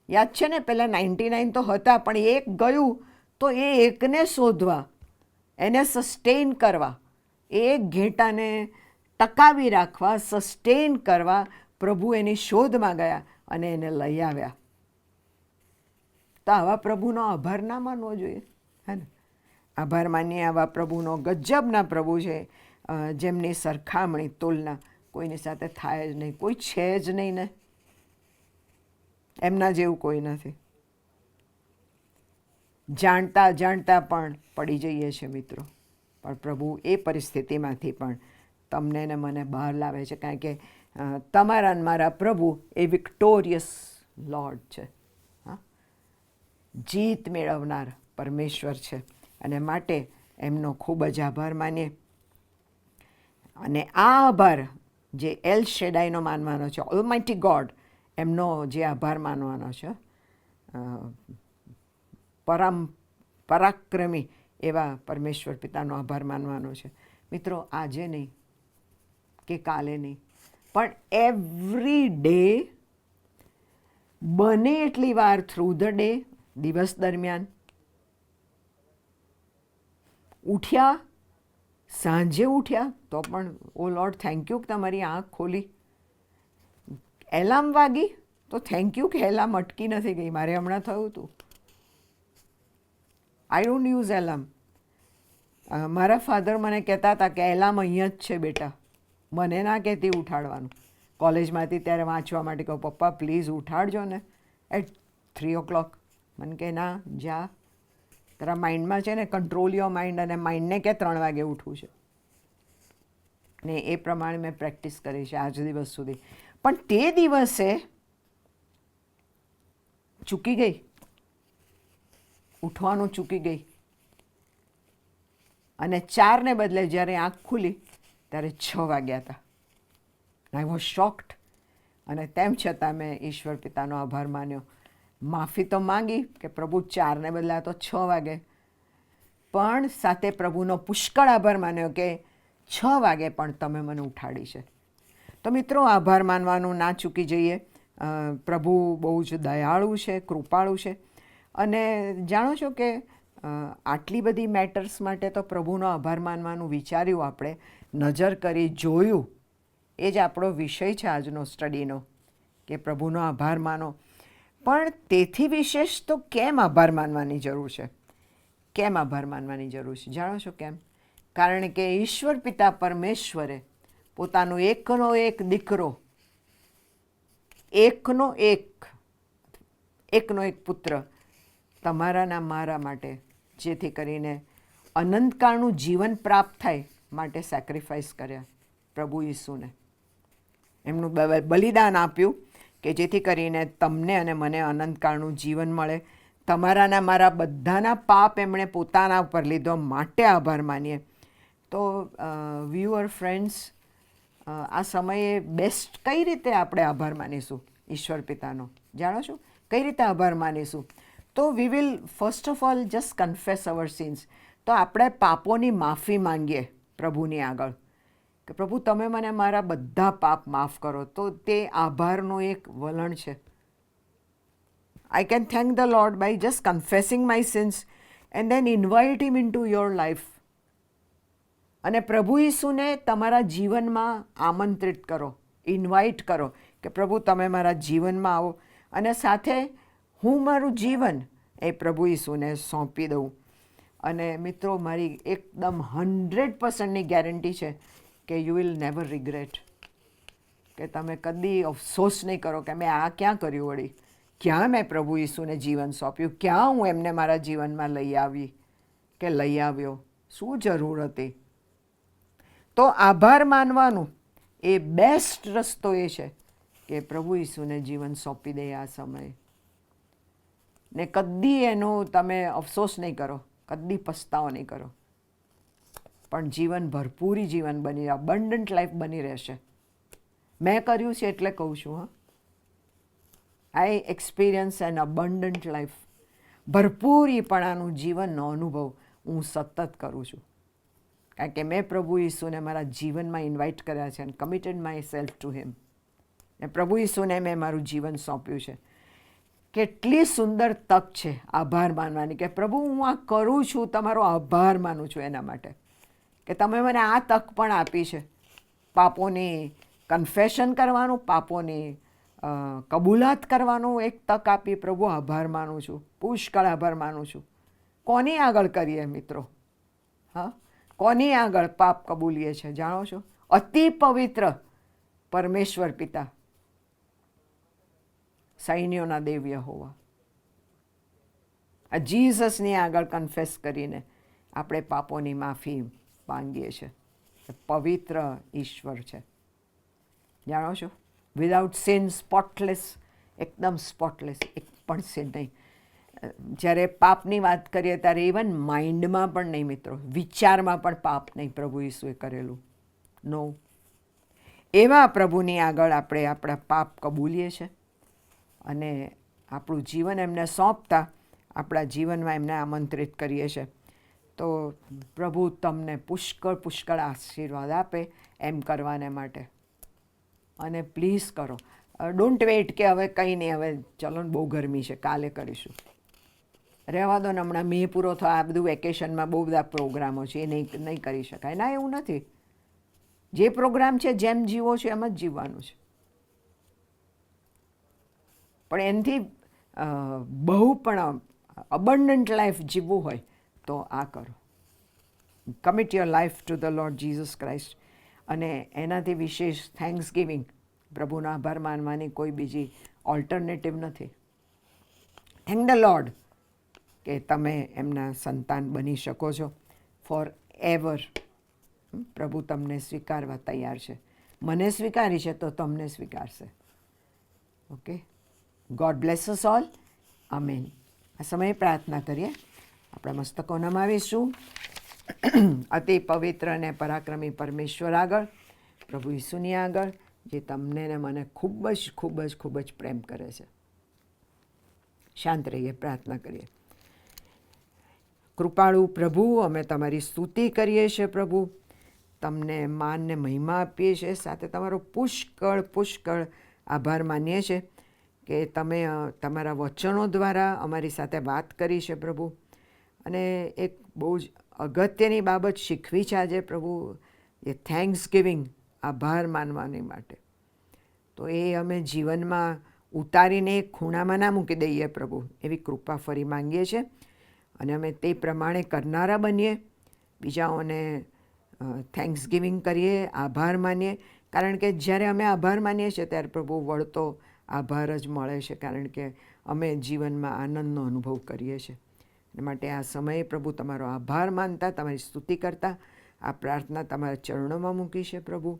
[SPEAKER 2] યાદ છે ને, પહેલાં 99 તો હતા, પણ એક ગયું તો એ એકને શોધવા, એને સસ્ટેન કરવા, એ ઘેટાને ટકાવી રાખવા, સસ્ટેન કરવા પ્રભુ એની શોધમાં ગયા અને એને લઈ આવ્યા. તો આવા પ્રભુનો આભાર ના માનવો જોઈએ, હે ને? આભાર માનીએ આવા પ્રભુનો. ગજબના પ્રભુ છે, જેમની સરખામણી, તુલના કોઈની સાથે થાય જ નહીં. કોઈ છે જ નહીં ને, એમના જેવું કોઈ નથી. જાણતા પણ પડી જઈએ છીએ મિત્રો, પણ પ્રભુ એ પરિસ્થિતિમાંથી પણ તમને ને મને બહાર લાવે છે. કારણ કે તમારા ને મારા પ્રભુ એ વિક્ટોરિયસ લોર્ડ છે, હા, જીત મેળવનાર પરમેશ્વર છે. અને માટે એમનો ખૂબ જ આભાર માનીએ. અને આ આભાર જે એલ શેડાઈનો માનવાનો છે, ઓલમાઇટી ગોડ, એમનો જે આભાર માનવાનો છે, પરાક્રમી એવા પરમેશ્વર પિતાનો આભાર માનવાનો છે મિત્રો. આજે નહીં કે કાલે નહીં, પણ એવરી ડે, બને એટલી વાર થ્રુ ધ ડે, દિવસ દરમિયાન. ઉઠ્યા, સાંજે ઉઠ્યા તો પણ ઓ લોર્ડ થેન્ક યુ કે તમારી આંખ ખોલી. એલાર્મ વાગી તો થેન્ક યુ કે એલાર્મ અટકી નથી ગઈ. મારે હમણાં થયું હતું. I don't use alarm. મારા ફાધર મને કહેતા હતા કે એલાર્મ અહીંયા જ છે બેટા, મને ના કહેતી ઉઠાડવાનું. કોલેજમાંથી ત્યારે વાંચવા માટે કહું, પપ્પા પ્લીઝ ઉઠાડજો ને એટ 3 o'clock. મને કહે ના, જા, તારા માઇન્ડમાં છે ને, કંટ્રોલ યોર માઇન્ડ, અને માઇન્ડને કે 3 વાગે ઉઠવું છે. ને એ પ્રમાણે મેં પ્રેક્ટિસ કરી છે આજ દિવસ સુધી. પણ તે દિવસે ચૂકી ગઈ, ઉઠવાનું ચૂકી ગઈ. અને 4 ને બદલે જ્યારે આંખ ખુલી ત્યારે 6 વાગ્યા હતા. I was shocked. અને તેમ છતાં મેં ઈશ્વર પિતાનો આભાર માન્યો. માફી તો માંગી કે પ્રભુ 4ને બદલે તો 6 વાગે, પણ સાથે પ્રભુનો પુષ્કળ આભાર માન્યો કે 6 વાગે પણ તમે મને ઉઠાડી છે. તો મિત્રો, આભાર માનવાનું ના ચૂકી જઈએ. પ્રભુ બહુ જ દયાળુ છે, કૃપાળુ છે. અને જાણો છો કે આટલી બધી મેટર્સ માટે તો પ્રભુનો આભાર માનવાનું વિચાર્યું, આપણે નજર કરી જોયું. એ જ આપણો વિષય છે આજનો સ્ટડીનો, કે પ્રભુનો આભાર માનો. પણ તેથી વિશેષ તો કેમ આભાર માનવાની જરૂર છે? કેમ આભાર માનવાની જરૂર છે? જાણો છો કેમ? કારણ કે ઈશ્વર પિતા પરમેશ્વરે પોતાનો એકનો એક દીકરો, એકનો એક પુત્ર તમારાના મારા માટે, જેથી કરીને અનંતકાળનું જીવન પ્રાપ્ત થાય માટે સેક્રિફાઈસ કર્યા પ્રભુ ઈસુને. એમનું બલિદાન આપ્યું કે જેથી કરીને તમને અને મને અનંતકાળનું જીવન મળે. તમારાના મારા બધાના પાપ એમણે પોતાના ઉપર લીધો માટે આભાર માનીએ. તો વ્યુઅર ફ્રેન્ડ્સ, આ સમયે બેસ્ટ કઈ રીતે આપણે આભાર માનીશું ઈશ્વર પિતાનો? જાણો છો કઈ રીતે આભાર માનીશું? તો we will first of all just confess our sins. તો આપણે પાપોની માફી માંગીએ પ્રભુની આગળ કે પ્રભુ તમે મને મારા બધા પાપ માફ કરો. તો તે આભારનું એક વલણ છે. I can thank the Lord by just confessing my sins and then invite Him into your life. અને પ્રભુ ઈસુને તમારા જીવનમાં આમંત્રિત કરો, ઇન્વાઇટ કરો કે પ્રભુ તમે મારા જીવનમાં આવો. અને સાથે હું મારું જીવન એ પ્રભુ ઈસુને સોંપી દઉં. અને મિત્રો, મારી એકદમ 100%ની ગેરંટી છે કે યુ વિલ નેવર રિગ્રેટ, કે તમે કદી અફસોસ નહીં કરો કે મેં આ ક્યાં કર્યું વળી, ક્યાં મેં પ્રભુ ઈસુને જીવન સોંપ્યું, ક્યાં હું એમને મારા જીવનમાં લઈ આવી કે લઈ આવ્યો, શું જરૂર હતી. તો આભાર માનવાનું એ બેસ્ટ રસ્તો એ છે કે પ્રભુ ઈસુને જીવન સોંપી દે આ સમયે. ને કદી એનો તમે અફસોસ નહીં કરો, કદી પસ્તાવો નહીં કરો, પણ જીવન ભરપૂરી જીવન બની, અબન્ડન્ટ લાઈફ બની રહેશે. મેં કર્યું છે એટલે કહું છું. આઈ એક્સપિરિયન્સ એન અબન્ડન્ટ લાઈફ. ભરપૂરીપણાનું જીવનનો અનુભવ હું સતત કરું છું, કારણ કે મેં પ્રભુ ઈસુને મારા જીવનમાં ઇન્વાઇટ કર્યા છે અને committed my self to him. ને પ્રભુ ઈસુને મેં મારું જીવન સોંપ્યું છે. કેટલી સુંદર તક છે આભાર માનવાની, કે પ્રભુ હું આ કરું છું, તમારો આભાર માનું છું એના માટે કે તમે મને આ તક પણ આપી છે પાપોની કન્ફેશન કરવાનું, પાપોની કબૂલાત કરવાનું એક તક આપી. પ્રભુ આભાર માનું છું, પુષ્કળ આભાર માનું છું. કોની આગળ કરીએ મિત્રો? હા, કોની આગળ પાપ કબૂલીએ છે? જાણો છો? અતિ પવિત્ર પરમેશ્વર પિતા, સૈન્યોના દેવ યહોવા, આ જીસસની આગળ કન્ફેસ કરીને આપણે પાપોની માફી માંગીએ છીએ. પવિત્ર ઈશ્વર છે, જાણો છો? વિધાઉટ સિન, સ્પોટલેસ, એકદમ સ્પોટલેસ, એક પણ સિન નહીં. જ્યારે પાપની વાત કરીએ ત્યારે ઇવન માઇન્ડમાં પણ નહીં મિત્રો, વિચારમાં પણ પાપ નહીં પ્રભુ ઈસુએ કરેલું. નો. એવા પ્રભુની આગળ આપણે આપણા પાપ કબૂલીએ છીએ અને આપણું જીવન એમને સોંપતા આપણા જીવનમાં એમને આમંત્રિત કરીએ છીએ. તો પ્રભુ તમને પુષ્કળ પુષ્કળ આશીર્વાદ આપે એમ કરવાને માટે. અને પ્લીઝ કરો, ડોન્ટ વેઇટ કે હવે કંઈ નહીં, હવે ચલો ને બહુ ગરમી છે કાલે કરીશું, રહેવા દો ને હમણાં મે પૂરો થયો, આ બધું વેકેશનમાં બહુ બધા પ્રોગ્રામો છે એ નહીં કરી શકાય. ના, એવું નથી. જે પ્રોગ્રામ છે જેમ જીવો છો એમ જ જીવવાનું છે. પણ એનાથી બહુ પણ અબન્ડન્ટ લાઈફ જીવવું હોય તો આ કરો. Commit your life two the lord Jesus Christ. અને એનાથી વિશેષ થેન્ક્સ ગિવિંગ, પ્રભુનો આભાર માનવાની કોઈ બીજી ઓલ્ટરનેટિવ નથી. થેન્ક ધ લોર્ડ કે તમે એમના સંતાન બની શકો છો ફોર એવર. પ્રભુ તમને સ્વીકારવા તૈયાર છે. મને સ્વીકારી છે તો તમને સ્વીકારશે. ઓકે, ગોડ બ્લેસ અસ ઓલ. આમેન. આ સમયે પ્રાર્થના કરીએ. આપણા મસ્તકો નમાવીશું. અતિ પવિત્ર અને પરાક્રમી પરમેશ્વર આગળ, પ્રભુ ઈસુની આગળ, જે તમને ને મને ખૂબ જ ખૂબ જ ખૂબ જ પ્રેમ કરે છે. શાંત રહીએ, પ્રાર્થના કરીએ. કૃપાળુ પ્રભુ, અમે તમારી સ્તુતિ કરીએ છીએ પ્રભુ, તમને માન ને મહિમા આપીએ છીએ, સાથે તમારો પુષ્કળ પુષ્કળ આભાર માનીએ છીએ કે તમે તમારા વચનો દ્વારા અમારી સાથે વાત કરી છે પ્રભુ. અને એક બહુ જ અગત્યની બાબત શીખવી છે આજે પ્રભુ, એ થેન્ક્સ ગિવિંગ, આભાર માનવાની માટે. તો એ અમે જીવનમાં ઉતારીને એક ખૂણામાં ના મૂકી દઈએ પ્રભુ, એવી કૃપા ફરી માંગીએ છીએ. અને અમે તે પ્રમાણે કરનારા બનીએ, બીજાઓને થેન્ક્સ ગિવિંગ કરીએ, આભાર માનીએ. કારણ કે જ્યારે અમે આભાર માનીએ છીએ ત્યારે પ્રભુ વળતો આભાર જ મળે છે, કારણ કે અમે જીવનમાં આનંદનો અનુભવ કરીએ છીએ. એ માટે આ સમયે પ્રભુ તમારો આભાર માનતા, તમારી સ્તુતિ કરતા આ પ્રાર્થના તમારા ચરણોમાં મૂકી છે પ્રભુ.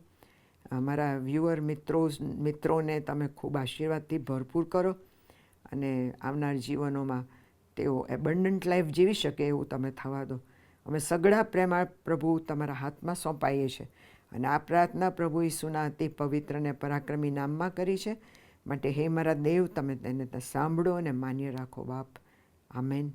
[SPEAKER 2] અમારા વ્યુઅર મિત્રોને તમે ખૂબ આશીર્વાદથી ભરપૂર કરો અને આવનાર જીવનોમાં તેઓ એબન્ડન્ટ લાઈફ જીવી શકે એવું તમે થવા દો. અમે સઘળા પ્રેમા પ્રભુ તમારા હાથમાં સોંપાઈએ છીએ અને આ પ્રાર્થના પ્રભુ ઈસુના અતિ પવિત્ર અને પરાક્રમી નામમાં કરી છે. માટે હે મારા દેવ, તમે તેને સાંભળો અને માન્ય રાખો બાપ. આમેન.